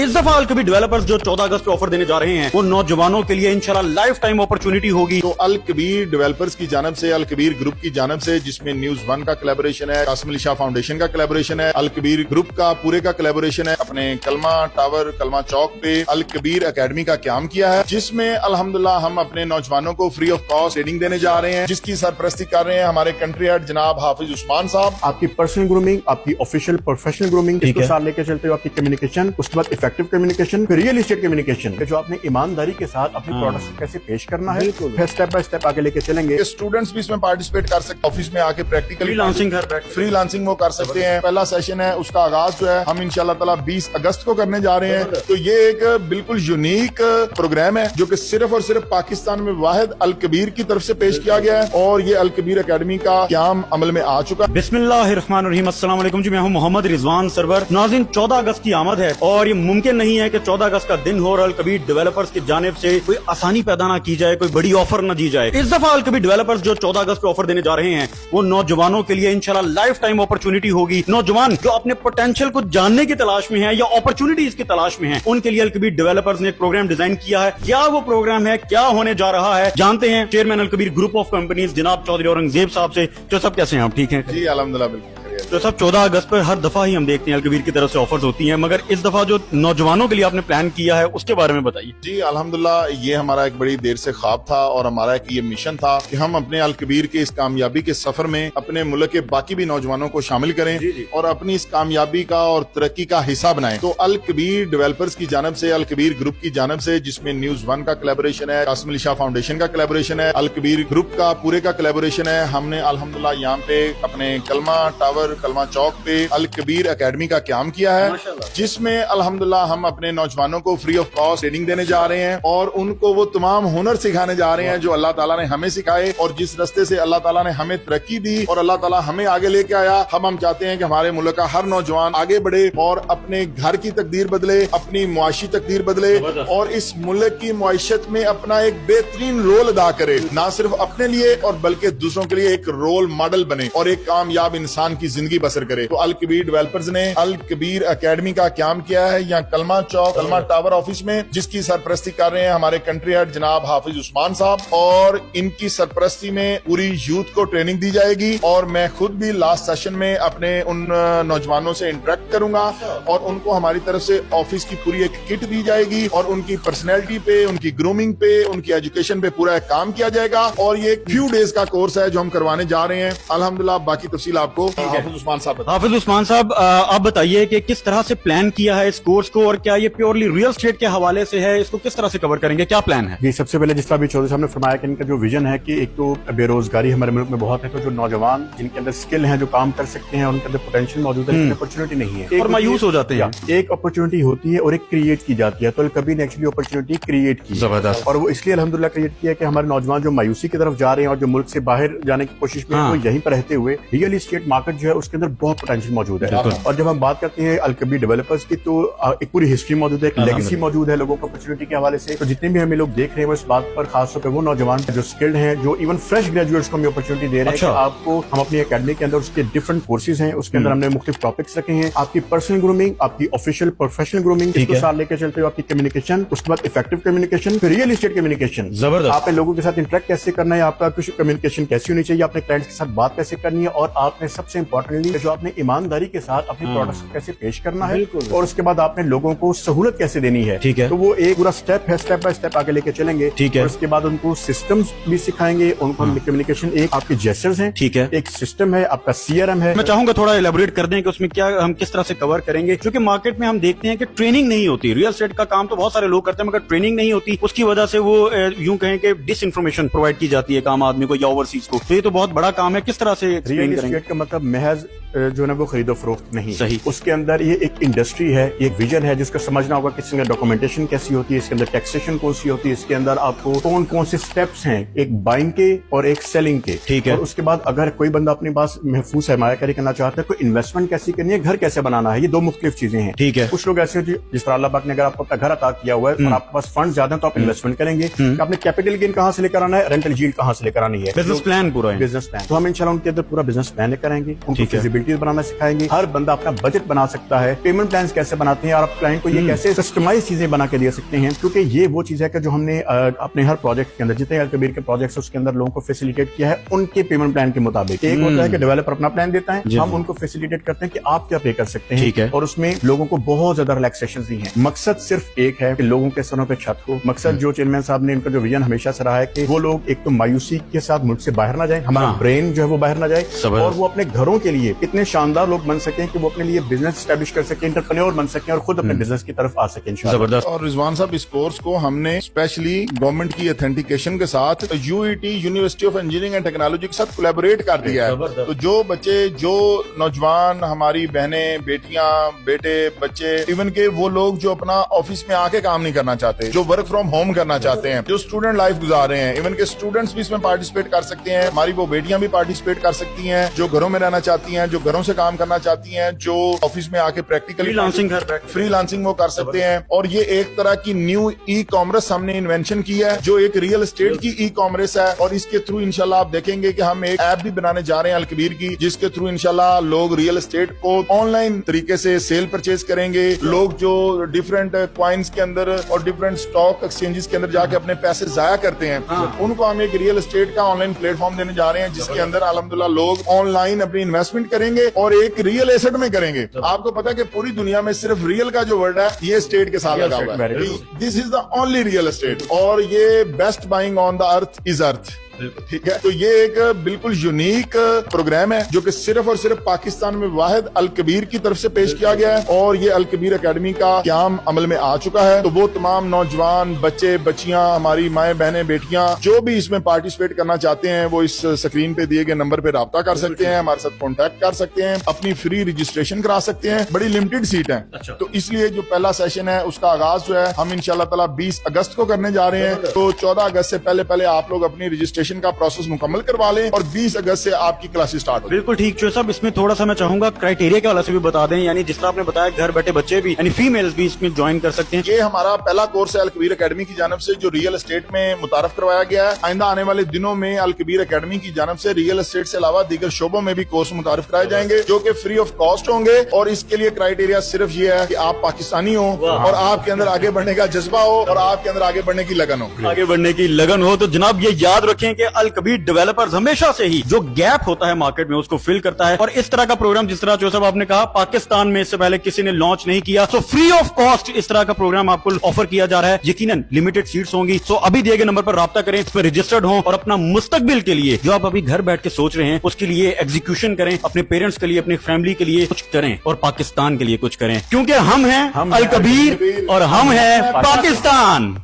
इस दफा अलकबीर डेवलपर्स जो 14 अगस्त पे ऑफर देने जा रहे हैं वो नौजवानों के लिए इंशाल्लाह लाइफ टाइम अपॉर्चुनिटी होगी। तो अलकबीर डेवलपर्स की जानब से, अलकबीर ग्रुप की जानब से, जिसमें न्यूज 1 का कोलैबोरेशन है, कासिम अली शाह फाउंडेशन का कोलैबोरेशन है, अलकबीर ग्रुप का पूरे का कोलैबोरेशन है, अपने कलमा टावर कलमा चौक पे अलकबीर एकेडमी का क्याम किया है, जिसमें अल्हम्दुलिल्लाह हम अपने नौजवानों को फ्री ऑफ कॉस्ट ट्रेनिंग देने जा रहे हैं, जिसकी सरपरस्ती कर रहे हैं हमारे कंट्री हेड जनाब हाफिज उस्मान साहब। आपकी पर्सनल ग्रूमिंग, आपकी ऑफिशियल प्रोफेशनल ग्रूमिंग, इसको साथ लेके चलते हो, आपकी कम्युनिकेशन, उसके बाद इफेक्टिव कम्युनिकेशन, फिर रियल एस्टेट कम्युनिकेशन, जो आपने ईमानदारी के साथ अपने प्रोडक्ट्स को कैसे पेश करना है, फिर स्टेप बाय स्टेप आगे लेके चलेंगे। स्टूडेंट्स भी इसमें पार्टिसिपेट कर सकते हैं, ऑफिस में आके प्रैक्टिकली फ्रीलांसिंग वो कर सकते हैं। पहला सेशन है, उसका आगाज जो है हम इंशाल्लाह ताला 20 अगस्त को करने जा रहे हैं। तो ये एक बिल्कुल यूनिक प्रोग्राम है जो कि सिर्फ और सिर्फ पाकिस्तान में वाहिद अलकबीर की तरफ से पेश किया गया है और ये अलकबीर एकेडमी का क्याम अमल में आ चुका है। बिस्मिल्लाहिर्रहमानिर्रहीम, अस्सलाम वालेकुम जी, मैं हूं मोहम्मद रिजवान सरवर। नाज़रीन, 14 अगस्त की आमद है और ये मुमकिन नहीं है कि 14 अगस्त का दिन हो और अलकबीर डेवलपर्स की जानिब से कोई आसानी पैदा ना की जाए, कोई बड़ी ऑफर न दी जाए। इस दफा अलकबीर डेवलपर्स जो 14 अगस्त पे ऑफर देने जा रहे हैं वो नौजवानों के लिए इंशाल्लाह लाइफ टाइम अपॉर्चुनिटी होगी। नौजवान जो अपने पोटेंशियल को जानने की तलाश में है या अपॉर्चुनिटीज की तलाश में है, उनके लिए अलकबीर डेवलपर्स ने एक प्रोग्राम डिजाइन किया है। क्या वो प्रोग्राम है, क्या होने जा रहा है, जानते हैं chairman Al Kabir group of companies जनाब चौधरी औरंगजेब साहब से। जो सब कैसे हैं आप, ठीक हैं जी? अल्हम्दुलिल्लाह बिल्कुल। तो सब 14 अगस्त पर हर दफा ही हम देखते हैं अलकबीर की तरफ से ऑफर्स होती हैं, मगर इस दफा जो नौजवानों के लिए आपने प्लान किया है उसके बारे में बताइए। जी अल्हम्दुलिल्लाह, ये हमारा एक बड़ी देर से ख्वाब था और हमारा एक ये मिशन था कि हम अपने अलकबीर के इस कामयाबी के सफर में अपने मुल्क के बाकी भी नौजवानों को शामिल करें और अपनी इस कामयाबी का और तरक्की का हिस्सा बनाएं। तो अलकबीर डेवलपर्स की जानब से, अलकबीर ग्रुप की जानब से, जिसमें न्यूज 1 का कोलैबोरेशन है, कासिम अली शाह फाउंडेशन का कोलैबोरेशन है, अलकबीर ग्रुप का पूरे का कोलैबोरेशन है, हमने अल्हम्दुलिल्लाह यहाँ पे अपने कलमा टावर कलमा चौक पे अलकबीर एकेडमी का क्याम किया है, जिसमें अल्हम्दुलिल्लाह हम अपने नौजवानों को फ्री ऑफ कॉस्ट ट्रेनिंग देने जा रहे हैं और उनको वो तमाम हुनर सिखाने जा रहे हैं जो अल्लाह ताला ने हमें सिखाए और जिस रास्ते से अल्लाह ताला ने हमें तरक्की दी और अल्लाह ताला हमें आगे लेके आया। हम चाहते हैं कि हमारे मुल्क का हर नौजवान आगे बढ़े और अपने घर की तकदीर बदले, अपनी मुआशी तकदीर बदले और इस मुल्क की मुआशत में अपना एक बेहतरीन रोल अदा करे, ना सिर्फ अपने लिए और बल्कि दूसरों के लिए एक रोल मॉडल बने और एक कामयाब इंसान की जिंदगी बसर करे। तो अलकबीर डेवलपर्स ने अलकबीर एकेडमी का क्याम किया है यहाँ कलमा चौक कलमा टावर ऑफिस में, जिसकी सरपरस्ती कर रहे हैं हमारे कंट्री हेड जनाब हाफिज उस्मान साहब और इनकी सरपरस्ती में पूरी यूथ को ट्रेनिंग दी जाएगी और मैं खुद भी लास्ट सेशन में अपने उन नौजवानों से इंटरेक्ट करूंगा और उनको हमारी तरफ से ऑफिस की पूरी एक किट दी जाएगी और उनकी पर्सनैलिटी पे, उनकी ग्रूमिंग पे, उनकी एजुकेशन पे पूरा एक काम किया जाएगा और ये एक फ्यू डेज का कोर्स है जो हम करवाने जा रहे हैं। अल्हम्दुलिल्लाह बाकी तफसील आपको हाफिज उस्मान साहब। हाफिज उस्मान साहब, आप बताइए कि किस तरह से प्लान किया है इस कोर्स को और क्या ये प्योरली रियल एस्टेट के हवाले से है, इसको किस तरह से कवर करेंगे, क्या प्लान है? जी, सबसे पहले जिस तरह अभी चौधरी साहब ने फरमाया कि इनका जो विजन है कि एक तो बेरोजगारी हमारे मुल्क में बहुत है, तो जो नौजवान जिनके अंदर स्किल है, जो काम कर सकते हैं, उनके अंदर पोटेंशियल मौजूद है, अपॉर्चुनिटी नहीं है और मायूस हो जाते हैं। एक अपॉर्चुनिटी होती है और एक क्रिएट की जाती है, तो अलकबीर ने एक्चुअली अपॉर्चुनिटी क्रिएट की जबरदस्त और वो इसलिए अल्हम्दुलिल्लाह क्रिएट किया कि हमारे नौजवान जो मायूसी की तरफ जा रहे हैं और जो मुल्क से बाहर जाने की कोशिश में तो यहीं पर रहते हुए रियल एस्टेट मार्केट जो है उसके अंदर बहुत पोटेंशियल मौजूद है। और जब हम बात करते हैं अलकबीर डेवलपर्स की तो एक पूरी हिस्ट्री मौजूद है, एक लेगेसी मौजूद है लोगों को अपॉर्चुनिटी के हवाले से। तो जितने भी हमें लोग देख रहे हैं वो इस बात पर खास तौर पर वो नौजवान जो स्किल्ड हैं, जो इवन फ्रेश ग्रेजुएट्स को हम अपॉर्चुनिटी दे रहे हैं कि आपको हम अपनी एकेडमी के अंदर उसके डिफरेंट कोर्सेज हैं, उसके अंदर हमने मुख्तलिफ टॉपिक्स रखे हैं। आपकी पर्सनल ग्रूमिंग, आपकी ऑफिशियल प्रोफेशनल ग्रूमिंग, इसको साथ लेकर चलते हो, आपकी कम्युनिकेशन, उसके बाद इफेक्टिव कम्युनिकेशन, फिर रियल एस्टेट कम्युनिकेशन। जबरदस्त। आपने लोगों के साथ इंटरेक्ट कैसे करना है, आपका कुछ कम्युनिकेशन कैसी होनी चाहिए, अपने क्लाइंट्स के साथ बात कैसे करनी है और आपने सबसे इंपॉर्टेंटली जो आपने ईमानदारी के साथ अपने प्रोडक्ट्स को कैसे पेश करना है और उसके बाद आपने लोगों को सहूलत कैसे देनी है। ठीक है, तो वो एक पूरा स्टेप है, स्टेप बाय स्टेप आगे लेके चलेंगे। ठीक है, और उसके बाद उनको सिस्टम्स भी सिखाएंगे, उनको कम्युनिकेशन, एक आपके जेस्चर्स हैं, ठीक है, एक सिस्टम है, आपका CRM है। मैं चाहूंगा थोड़ा एलेबोरेट कर दें कि उसमें क्या हम किस तरह से कवर करेंगे, क्योंकि मार्केट में हम देखते हैं कि ट्रेनिंग नहीं होती। रियल एस्टेट का काम तो बहुत सारे लोग करते हैं मगर ट्रेनिंग नहीं होती, उसकी वजह से वो यूं कहें कि डिस इन्फॉर्मेशन प्रोवाइड की जाती है आम आदमी को या ओवरसीज को। तो ये तो बहुत बड़ा काम है, किस तरह से रियल एस्टेट का मतलब महज जो है वो खरीदो फरोख्त नहीं, सही। उसके अंदर ये एक इंडस्ट्री है, ये एक विजन है जिसको समझना होगा कि इसके अंदर डॉक्यूमेंटेशन कैसी होती है, इसके अंदर टैक्सेशन कौन सी होती है, इसके अंदर आपको कौन कौन से स्टेप्स हैं, एक बाइंग के और एक सेलिंग के। ठीक है। और उसके बाद अगर कोई बंदा अपने पास महफूज सरमायाकारी करना चाहता है, कोई इन्वेस्टमेंट कैसी करनी है, घर कैसे बनाना है, ये दो मुख्तलिफ चीजें हैं। ठीक है। कुछ लोग ऐसे हैं जिस तरह अल्लाह पाक ने अगर आपको अपना घर अता किया हुआ है और आपके पास फंड ज्यादा है तो आप इन्वेस्टमेंट करेंगे, आपने कैपिटल गेन कहाँ से लेकर आना है, रेंटल यील्ड कहाँ से लेकर आनी है, बिजनेस प्लान पूरा है, बिजनेस प्लान। तो हम इंशाल्लाह उनके अंदर पूरा बिजनेस प्लान लेकर आएंगे, उनको फिजिबिलिटी यूटिलिटीज बनाना सिखाएंगे, हर बंदा अपना बजट बना सकता है, पेमेंट प्लान कैसे बनाते हैं और आप क्लाइंट को ये कैसे कस्टमाइज चीजें बना के दे सकते हैं, क्योंकि ये वो चीज है कि जो हमने अपने हर प्रोजेक्ट के अंदर, जितने अलकबीर के प्रोजेक्ट्स उसके अंदर लोगों को फैसिलिटेट किया है उनके पेमेंट प्लान के मुताबिक। एक होता है कि डेवलपर अपना प्लान देता है, हम उनको फैसिलिटेट करते हैं कि आप क्या पे कर सकते हैं, ठीक है, और उसमें लोगों को बहुत ज्यादा रिलैक्सेशन दी है। मकसद सिर्फ एक है कि लोगों के सरों पे छत हो। मकसद जो चेयरमैन साहब ने, इनका जो विजन हमेशा से रहा है कि वो लोग एक तो मायूसी के साथ मुल्क से बाहर ना जाए, हमारा ब्रेन जो है वो बाहर ना जाए, और वो अपने घरों के लिए इतने शानदार लोग बन सकें कि वो अपने लिए बिजनेस एस्टैब्लिश कर सकें, एंटरप्रेन्योर बन सकें और खुद अपने बिजनेस की तरफ आ सकें इंशाअल्लाह। जबरदस्त। और रिजवान साहब, इस कोर्स को हमने स्पेशली गवर्नमेंट की ऑथेंटिकेशन के साथ UET university of engineering and technology के साथ कोलैबोरेट कर दिया है। तो जो बच्चे, जो नौजवान, हमारी बहनें, बेटियां, बेटे, बच्चे, इवन के वो लोग जो अपना ऑफिस में आके काम नहीं करना चाहते, जो वर्क फ्रॉम होम करना चाहते हैं, जो स्टूडेंट लाइफ गुजार रहे हैं, इवन के स्टूडेंट्स भी इसमें पार्टिसिपेट कर सकते हैं, हमारी वो बेटियां भी पार्टिसिपेट कर सकती हैं जो घरों में रहना चाहती हैं, जो घरों से काम करना चाहती हैं, जो ऑफिस में आके प्रैक्टिकली फ्रीलांसिंग वो कर सकते हैं। और ये एक तरह की न्यू ई कॉमर्स हमने इन्वेंशन की है, जो एक रियल एस्टेट की ई कॉमर्स है। और इसके थ्रू इंशाल्लाह आप देखेंगे कि हम एक ऐप भी बनाने जा रहे हैं अलकबीर की, जिसके थ्रू इंशाल्लाह लोग रियल एस्टेट को ऑनलाइन तरीके से सेल परचेज करेंगे। लोग जो डिफरेंट क्वाइंस के अंदर और डिफरेंट स्टॉक एक्सचेंजेस के अंदर जाके अपने पैसे जाया करते हैं, उनको हम एक रियल एस्टेट का ऑनलाइन प्लेटफॉर्म देने जा रहे हैं, जिसके अंदर अल्हम्दुलिल्लाह लोग ऑनलाइन अपनी इन्वेस्टमेंट करेंगे और एक रियल एसेट में करेंगे। आपको पता है कि पूरी दुनिया में सिर्फ रियल का जो वर्ड है ये एस्टेट के साथ लगा हुआ है। This is the only real estate, और ये best buying on the earth is earth. ठीक है, तो ये एक बिल्कुल यूनिक प्रोग्राम है जो कि सिर्फ और सिर्फ पाकिस्तान में वाहिद अलकबीर की तरफ से पेश किया गया है, और ये अलकबीर एकेडमी का क्याम अमल में आ चुका है। तो वो तमाम नौजवान, बच्चे, बच्चियां, हमारी माएं, बहनें, बेटियां जो भी इसमें पार्टिसिपेट करना चाहते हैं, वो इस स्क्रीन पे दिए गए नंबर पे राब्ता कर सकते हैं, हमारे साथ कॉन्टेक्ट कर सकते हैं, अपनी फ्री रजिस्ट्रेशन करा सकते हैं। बड़ी लिमिटेड सीट है, तो इसलिए जो पहला सेशन है उसका आगाज जो है हम इंशाल्लाह ताला 20 अगस्त को करने जा रहे हैं। तो 14 अगस्त से पहले पहले आप लोग अपनी रजिस्ट्रेशन का प्रोसेस मुकम्मल करवा लें और 20 अगस्त से आपकी क्लासेस स्टार्ट हो। बिल्कुल ठीक है साहब, इसमें थोड़ा सा मैं चाहूंगा क्राइटेरिया के वाले से भी बता दें, यानी जिस तरह आपने बताया घर बैठे बच्चे भी यानी फीमेल्स भी इसमें ज्वाइन कर सकते हैं। ये हमारा पहला कोर्स है अलकबीर एकेडमी की जानब से, जो रियल एस्टेट में मुतारफ करवाया गया है। आइंदा आने वाले दिनों में अलकबीर एकेडमी की जानब से रियल एस्टेट से अलावा दीगर शोबों में भी कोर्स मुतारफ कराए जाएंगे, जो कि फ्री ऑफ कॉस्ट होंगे। और इसके लिए क्राइटेरिया सिर्फ ये है कि आप पाकिस्तानी हो और आपके अंदर आगे बढ़ने का जज्बा हो और आपके अंदर आगे बढ़ने की लगन हो। आगे बढ़ने की लगन हो तो जनाब ये याद रखें कि अलकबीर डेवलपर्स हमेशा से ही जो गैप होता है मार्केट में उसको फिल करता है। और इस तरह का प्रोग्राम, जिस तरह जो साहब आपने कहा, पाकिस्तान में इससे पहले किसी ने लॉन्च नहीं किया, तो फ्री ऑफ कॉस्ट इस तरह का प्रोग्राम आपको ऑफर किया जा रहा है। यकीनन लिमिटेड सीट्स होंगी, सो अभी दिए गए नंबर पर राब्ता करें, इसमें रजिस्टर्ड हो और अपना मुस्तकबिल के लिए जो आप अभी घर बैठ के सोच रहे हैं उसके लिए एग्जीक्यूशन करें, अपने पेरेंट्स के लिए, अपनी फैमिली के लिए कुछ करें और पाकिस्तान के लिए कुछ करें, क्योंकि हम हैं अलकबीर और हम हैं पाकिस्तान।